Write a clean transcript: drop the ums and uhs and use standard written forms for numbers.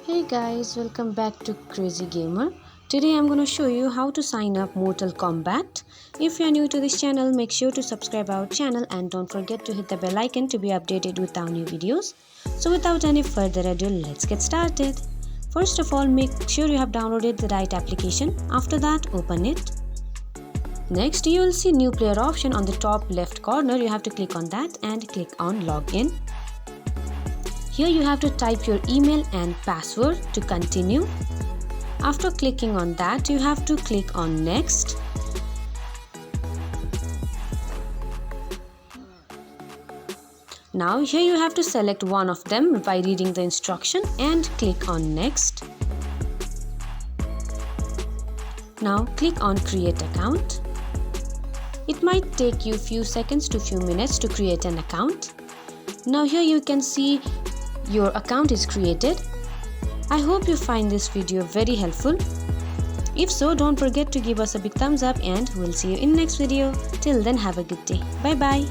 Hey guys, welcome back to Crazy Gamer. Today I'm going to show you how to sign up Mortal Kombat. If you are new to this channel, make sure to subscribe our channel and don't forget to hit the bell icon to be updated with our new videos. So without any further ado, let's get started. First of all, make sure you have downloaded the right application. After that, open it. Next, you will see new player option on the top left corner. You have to click on that and click on login. Here you have to type your email and password to continue. After clicking on that, you have to click on next. Now here you have to select one of them by reading the instruction and click on next. Now click on create account. It might take you few seconds to few minutes to create an account. Now here you can see your account is created. I hope you find this video very helpful. If so, don't forget to give us a big thumbs up and we'll see you in next video. Till then, have a good day. Bye bye.